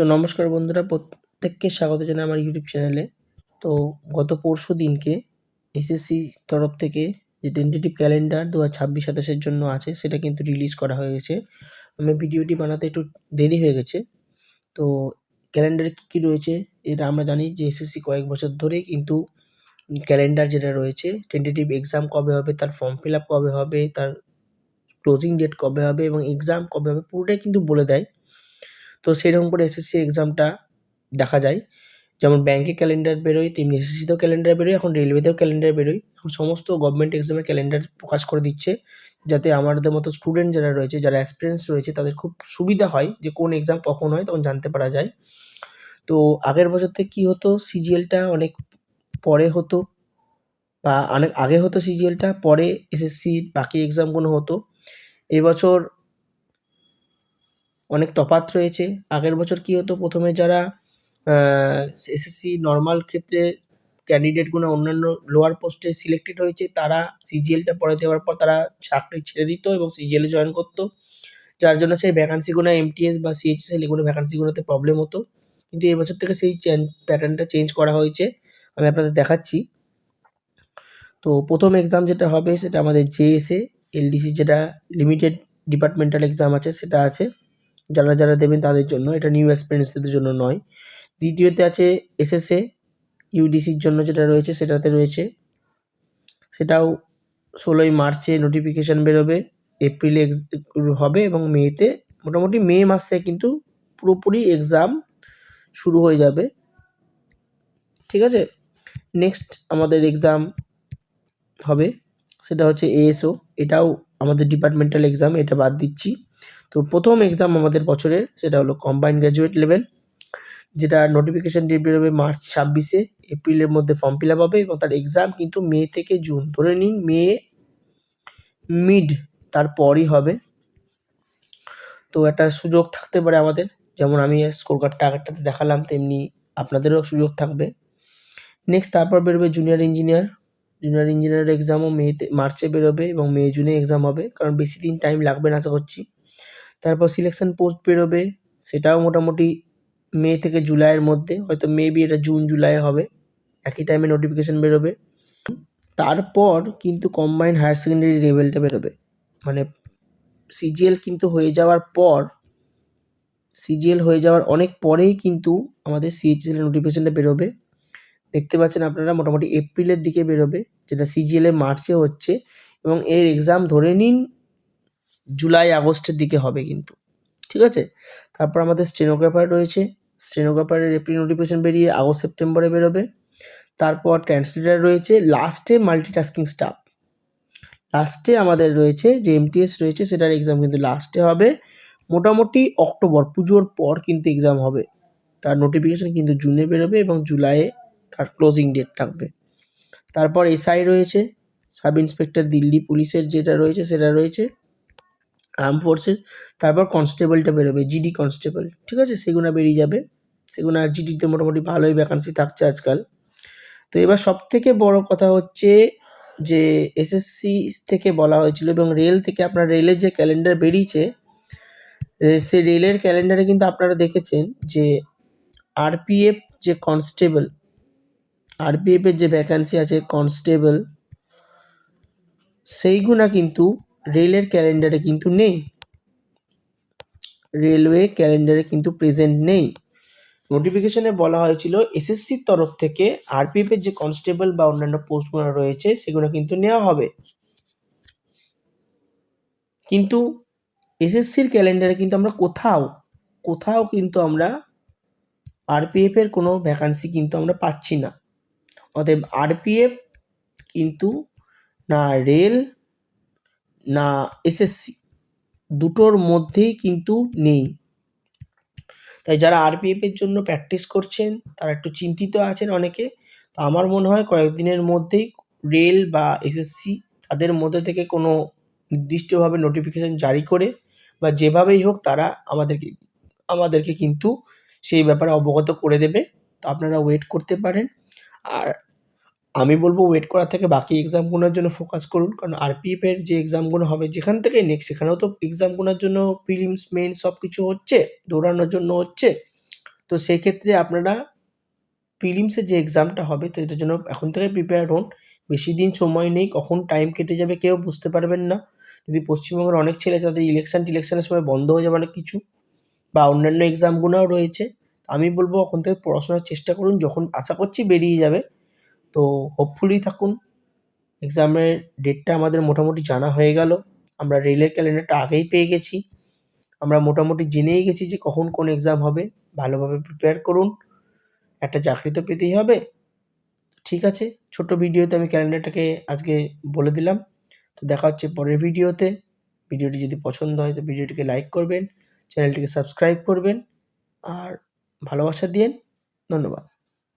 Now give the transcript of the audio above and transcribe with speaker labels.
Speaker 1: নমস্কার বন্ধুরা, প্রত্যেককে স্বাগত জানাই আমার ইউটিউব চ্যানেলে। তো গত পরশু দিনকে এসএসসি তরফ থেকে যে টেন্টেটিভ ক্যালেন্ডার 2026-27 জন্য আছে সেটা কিন্তু রিলিজ করা হয়েছে। আমি ভিডিওটি বানাতে একটু দেরি হয়ে গেছে। তো ক্যালেন্ডারে কী রয়েছে এটা আমরা জানি যে এসএসসি কয়েক বছর ধরেই কিন্তু ক্যালেন্ডার যেটা রয়েছে, টেন্টেটিভ এক্সাম কবে হবে, তার ফর্ম ফিল আপ কবে হবে, তার ক্লোজিং ডেট কবে হবে এবং এক্সাম কবে হবে পুরোটাই কিন্তু বলে দেয়। তো সেরকম করে এসএসসি এক্সামটা দেখা যায়। যেমন ব্যাংকে ক্যালেন্ডার বেরোয় তেমনি এসএসসিতেও ক্যালেন্ডার বেরোয়, এখন রেলওয়েতেও ক্যালেন্ডার বেরোয়। এখন সমস্ত গভর্নমেন্ট এক্সামের ক্যালেন্ডার প্রকাশ করে দিচ্ছে, যাতে আমাদের মতো স্টুডেন্ট যারা রয়েছে, যারা অ্যাসপিরেন্টস রয়েছে তাদের খুব সুবিধা হয় যে কোন এক্সাম কখন হয় তখন জানতে পারা যায়। তো আগের বছর থেকে কী হতো, সিজিএলটা অনেক পরে হতো বা অনেক আগে হতো সিজিএলটা, পরে এসএসসির বাকি এক্সামগুলো হতো। এবছর অনেক তফাৎ রয়েছে। আগের বছর কী হতো, প্রথমে যারা এসএসসি নর্মাল ক্ষেত্রে ক্যান্ডিডেটগুলো অন্যান্য লোয়ার পোস্টে সিলেক্টেড হয়েছে, তারা সিজিএলটা পরে দেওয়ার পর তারা চাকরি ছেড়ে দিত এবং সিজিএলে জয়েন করতো, যার জন্য সেই ভ্যাকান্সিগুলো এমটিএস বা সিএইচএসএল এগুলো ভ্যাকান্সিগুলোতে প্রবলেম হতো। কিন্তু এবছর থেকে সেই প্যাটার্নটা চেঞ্জ করা হয়েছে, আমি আপনাদের দেখাচ্ছি। তো প্রথম এক্সাম যেটা হবে সেটা আমাদের জেএসএ এলডিসি, যেটা লিমিটেড ডিপার্টমেন্টাল এক্সাম আছে সেটা আছে, যারা দেবেন তাদের জন্য, এটা নিউ অ্যাসপিরেন্টসদের জন্য নয়। দ্বিতীয়তে আছে এসএসএ ইউডিসির জন্য যেটা রয়েছে সেটাতে রয়েছে, সেটাও 16ই মার্চে নোটিফিকেশান বেরোবে, এপ্রিলে হবে এবং মেতে, মোটামুটি মে মাসে কিন্তু পুরোপুরি এক্সাম শুরু হয়ে যাবে। ঠিক আছে, নেক্সট আমাদের এক্সাম হবে সেটা হচ্ছে এএসও, এটাও আমাদের ডিপার্টমেন্টাল এক্সাম, এটা বাদ দিচ্ছি। তো প্রথম এক্সাম আমাদের বছরের সেটা হলো কম্বাইন্ড গ্র্যাজুয়েট লেভেল, যেটা নোটিফিকেশান ডেট বেরোবে মার্চ 26-এ, এপ্রিলের মধ্যে ফর্ম ফিল আপ হবে এবং তার এক্সাম কিন্তু মে থেকে জুন, ধরে নিন মে মিড তারপরই হবে। তো একটা সুযোগ থাকতে পারে আমাদের, যেমন আমি স্কোর কার্ডটা আগেরটাতে দেখালাম তেমনি আপনাদেরও সুযোগ থাকবে। নেক্সট তারপর বেরোবে জুনিয়র ইঞ্জিনিয়ারের এক্সামও মার্চে বেরোবে এবং মে জুনে এক্সাম হবে, কারণ বেশি দিন টাইম লাগবে না আশা করছি। তারপর সিলেকশন পোস্ট বেরোবে, সেটাও মোটামুটি মে থেকে জুলাইয়ের মধ্যে, হয়তো মেবি এটা জুন জুলাই হবে, একই টাইমে নোটিফিকেশান বেরোবে। তারপর কিন্তু কম্বাইন্ড হায়ার সেকেন্ডারি লেভেলটা বেরোবে, মানে সিজিএল কিন্তু হয়ে যাওয়ার পর, সিজিএল হয়ে যাওয়ার অনেক পরেই কিন্তু আমাদের সিএইচএসএল নোটিফিকেশানটা বেরোবে। দেখতে পাচ্ছেন আপনারা মোটামুটি এপ্রিলের দিকে বেরোবে, যেটা সিজিএল মার্চে হচ্ছে এবং এর এক্সাম ধরে নিন জুলাই আগস্টের দিকে হবে কিন্তু। ঠিক আছে, তারপর আমাদের স্টেনোগ্রাফার রয়েছে, স্টেনোগ্রাফারের এপ্রিল নোটিফিকেশান বেরিয়ে আগস্ট সেপ্টেম্বরে বেরোবে। তারপর ট্রান্সলেটার রয়েছে, লাস্টে মাল্টিটাস্কিং স্টাফ, লাস্টে আমাদের রয়েছে যে এমটিএস রয়েছে সেটার এক্সাম কিন্তু লাস্টে হবে, মোটামুটি অক্টোবর পুজোর পর কিন্তু এক্সাম হবে। তার নোটিফিকেশান কিন্তু জুনে বেরোবে এবং জুলাইয়ে তার ক্লোজিং ডেট থাকবে। তারপর এসআই রয়েছে, সাব ইন্সপেক্টর দিল্লি পুলিশের যেটা রয়েছে সেটা রয়েছে, আর্ম ফোর্সেস। তারপর কনস্টেবলটা বেরোবে, জিডি কনস্টেবল, ঠিক আছে, সেগুলো বেরিয়ে যাবে, সেগুলো আর জিডিতে মোটামুটি ভালোই ভ্যাকান্সি থাকছে আজকাল। তো এবার সবথেকে বড় কথা হচ্ছে যে এসএসসি থেকে বলা হয়েছিল এবং রেল থেকে, আপনার রেলের যে ক্যালেন্ডার বেরিয়েছে, সে রেলের ক্যালেন্ডারে কিন্তু আপনারা দেখেছেন যে আরপিএফ যে কনস্টেবল, আরপিএফের যে ভ্যাকান্সি আছে কনস্টেবল, সেইগুলা কিন্তু রেলের ক্যালেন্ডারে কিন্তু নেই, রেলওয়ে ক্যালেন্ডারে কিন্তু প্রেজেন্ট নেই। নোটিফিকেশনে বলা হয়েছিল এসএসসির তরফ থেকে আরপিএফের যে কনস্টেবল বা অন্যান্য পোস্টগুলো রয়েছে সেগুলো কিন্তু নেওয়া হবে, কিন্তু এসএসসির ক্যালেন্ডারে কিন্তু আমরা কোথাও কিন্তু আমরা আরপিএফের কোনো ভ্যাকান্সি কিন্তু আমরা পাচ্ছি না। অতএব আরপিএফ কিন্তু না রেল না এসএসসি, দুটোর মধ্যেই কিন্তু নেই। তাই যারা আরপিএফের জন্য প্র্যাকটিস করছেন তারা একটু চিন্তিত আছেন অনেকে। তো আমার মনে হয় কয়েকদিনের মধ্যেই রেল বা এসএসসি তাদের মধ্যে থেকে কোনো নির্দিষ্টভাবে নোটিফিকেশান জারি করে বা যেভাবেই হোক তারা আমাদেরকে কিন্তু সেই ব্যাপারে অবগত করে দেবে। তো আপনারা ওয়েট করতে পারেন, আর আমি বলবো ওয়েট করার থেকে বাকি এক্সামগুলোর জন্য ফোকাস করুন, কারণ আরপিএফের যে এক্সামগুলো হবে যেখান থেকে নেক্সট, সেখানেও তো এক্সামগুলোর জন্য প্রিলিমস মেইন সব কিছু হচ্ছে, দৌড়ানোর জন্য হচ্ছে। তো সেক্ষেত্রে আপনারা প্রিলিমসের যে এক্সামটা হবে তো এটার জন্য এখন থেকে প্রিপেয়ার হন। বেশি দিন সময় নেই, কখন টাইম কেটে যাবে কেউ বুঝতে পারবেন না। যদি পশ্চিমবঙ্গের অনেক ছেলে আছে তাদের টিলেকশনের সময় বন্ধ হয়ে যাবে অনেক কিছু, বা অন্যান্য এক্সামগুলোও রয়েছে। আমি বলব এখন থেকে পড়াশোনার চেষ্টা করুন, যখন আশা করছি বেরিয়ে যাবে। তো হোপফুলি থাকুন। এক্সামের ডেটটা আমাদের মোটামুটি জানা হয়ে গেল। আমরা রেলের ক্যালেন্ডারটা আগেই পেয়ে গেছি। আমরা মোটামুটি জেনেই গেছি যে কখন কোন এক্সাম হবে। ভালোভাবে প্রিপেয়ার করুন। একটা চাকরি তো পেতেই হবে। ঠিক আছে, ছোট্ট ভিডিওতে আমি ক্যালেন্ডারটাকে আজকে বলে দিলাম। তো দেখা হচ্ছে পরের ভিডিওতে। ভিডিওটি যদি পছন্দ হয় তো ভিডিওটিকে লাইক করবেন, চ্যানেলটিকে সাবস্ক্রাইব করবেন আর ভালোবাসা দিয়েন। ধন্যবাদ।